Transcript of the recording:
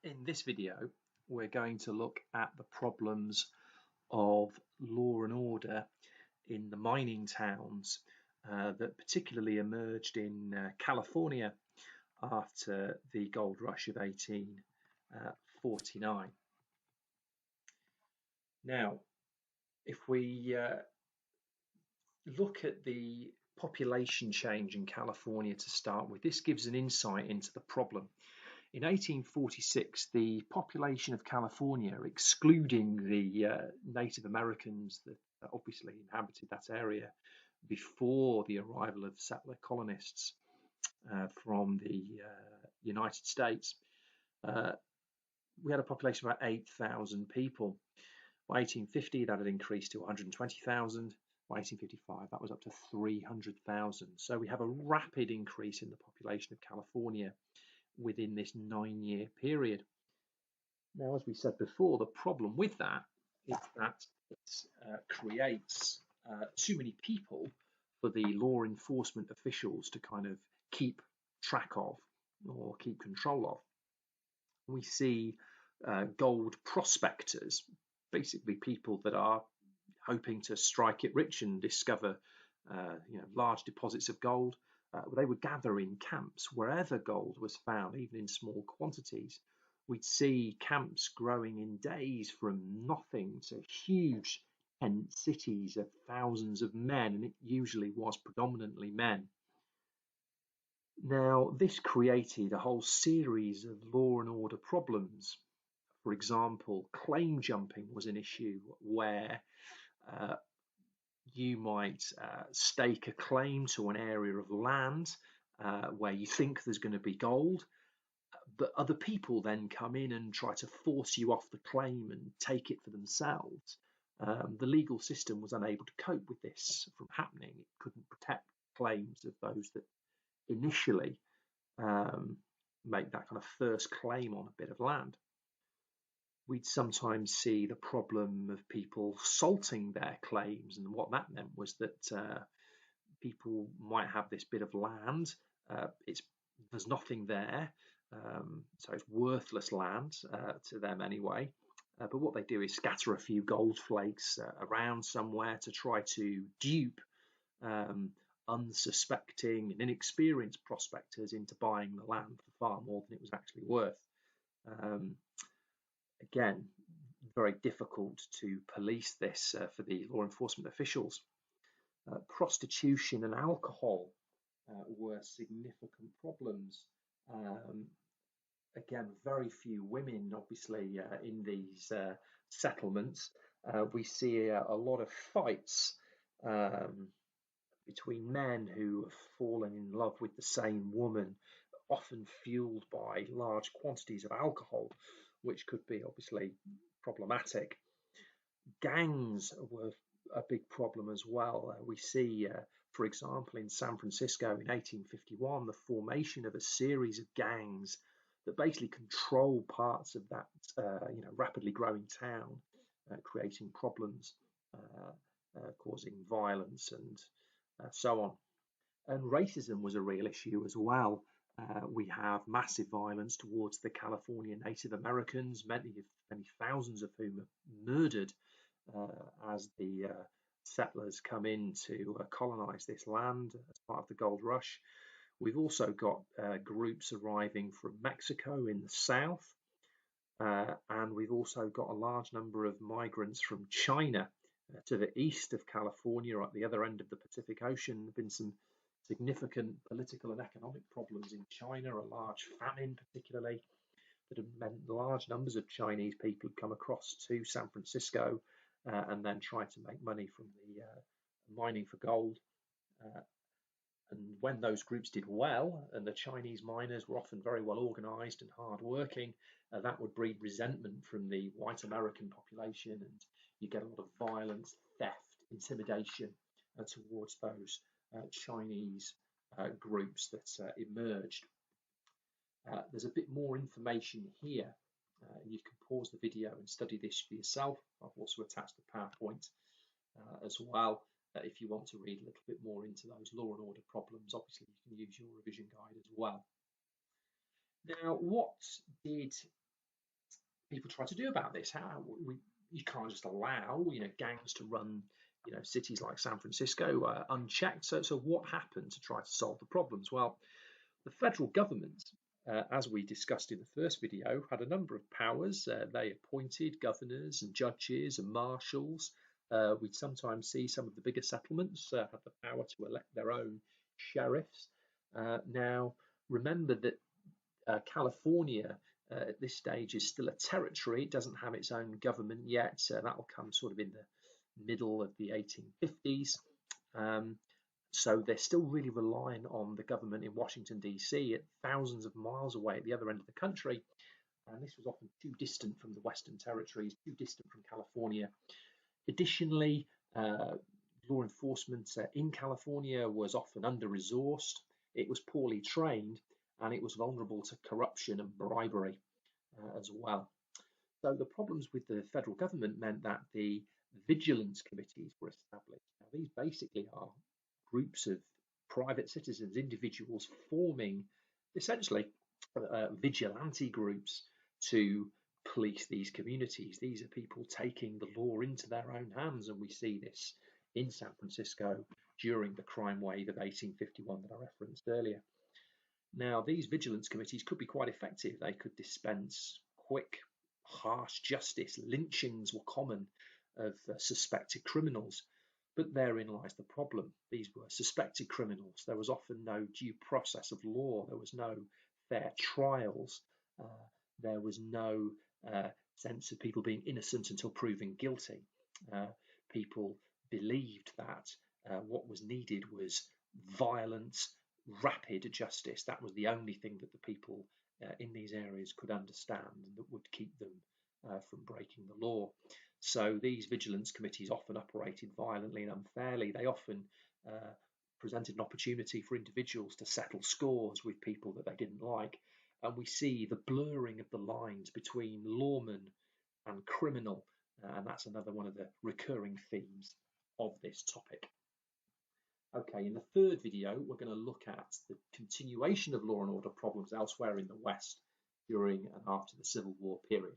In this video, we're going to look at the problems of law and order in the mining towns that particularly emerged in California after the gold rush of 1849. Now, if we look at the population change in California to start with, this gives an insight into the problem. In 1846, the population of California, excluding the Native Americans that obviously inhabited that area before the arrival of settler colonists from the United States, we had a population of about 8,000 people. By 1850, that had increased to 120,000. By 1855, that was up to 300,000. So we have a rapid increase in the population of California within this 9-year period. Now, as we said before, the problem with that is that it creates too many people for the law enforcement officials to kind of keep track of or keep control of. We see gold prospectors, basically people that are hoping to strike it rich and discover large deposits of gold. They would gather in camps wherever gold was found, even in small quantities. We'd see camps growing in days from nothing to huge tent cities of thousands of men, and it usually was predominantly men. Now, this created a whole series of law and order problems. For example, claim jumping was an issue where you might stake a claim to an area of land where you think there's going to be gold, but other people then come in and try to force you off the claim and take it for themselves. The legal system was unable to cope with this from happening. It couldn't protect claims of those that initially make that kind of first claim on a bit of land. We'd sometimes see the problem of people salting their claims, and what that meant was that people might have this bit of land, there's nothing there, so it's worthless land to them anyway, but what they do is scatter a few gold flakes around somewhere to try to dupe unsuspecting and inexperienced prospectors into buying the land for far more than it was actually worth. Again, very difficult to police this for the law enforcement officials. Prostitution and alcohol were significant problems. Again, very few women, obviously, in these settlements. We see a lot of fights between men who have fallen in love with the same woman, often fueled by large quantities of alcohol, which could be obviously problematic. Gangs were a big problem as well. We see, for example, in San Francisco in 1851, the formation of a series of gangs that basically control parts of that rapidly growing town, creating problems, causing violence and so on. And racism was a real issue as well. We have massive violence towards the California Native Americans, many thousands of whom are murdered as the settlers come in to colonize this land as part of the gold rush. We've also got groups arriving from Mexico in the south, and we've also got a large number of migrants from China to the east of California at the other end of the Pacific Ocean. There have been some significant political and economic problems in China, a large famine particularly, that have meant large numbers of Chinese people have come across to San Francisco and then tried to make money from the mining for gold. And when those groups did well, and the Chinese miners were often very well organized and hardworking, that would breed resentment from the white American population, and you get a lot of violence, theft, intimidation towards those Chinese groups that emerged. There's a bit more information here. You can pause the video and study this for yourself. I've also attached the PowerPoint as well. If you want to read a little bit more into those law and order problems, obviously you can use your revision guide as well. Now, what did people try to do about this? You can't just allow gangs to run cities like San Francisco unchecked. So what happened to try to solve the problems? Well, the federal government, as we discussed in the first video, had a number of powers. They appointed governors and judges and marshals. We'd sometimes see some of the bigger settlements have the power to elect their own sheriffs. Now, remember that California at this stage is still a territory. It doesn't have its own government yet. That'll come sort of in the middle of the 1850s. So they're still really relying on the government in Washington, D.C., at thousands of miles away at the other end of the country. And this was often too distant from the Western territories, too distant from California. Additionally, law enforcement in California was often under-resourced. It was poorly trained, and it was vulnerable to corruption and bribery as well. So the problems with the federal government meant that the vigilance committees were established. Now, these basically are groups of private citizens, individuals forming essentially vigilante groups to police these communities. These are people taking the law into their own hands, and we see this in San Francisco during the crime wave of 1851 that I referenced earlier. Now, these vigilance committees could be quite effective. They could dispense quick, harsh justice. Lynchings were common of suspected criminals. But therein lies the problem. These were suspected criminals. There was often no due process of law. There was no fair trials. There was no sense of people being innocent until proven guilty. People believed that what was needed was violent, rapid justice. That was the only thing that the people in these areas could understand and that would keep them from breaking the law. So these vigilance committees often operated violently and unfairly. They often presented an opportunity for individuals to settle scores with people that they didn't like. And we see the blurring of the lines between lawman and criminal. And that's another one of the recurring themes of this topic. Okay, in the third video, we're going to look at the continuation of law and order problems elsewhere in the West during and after the Civil War period.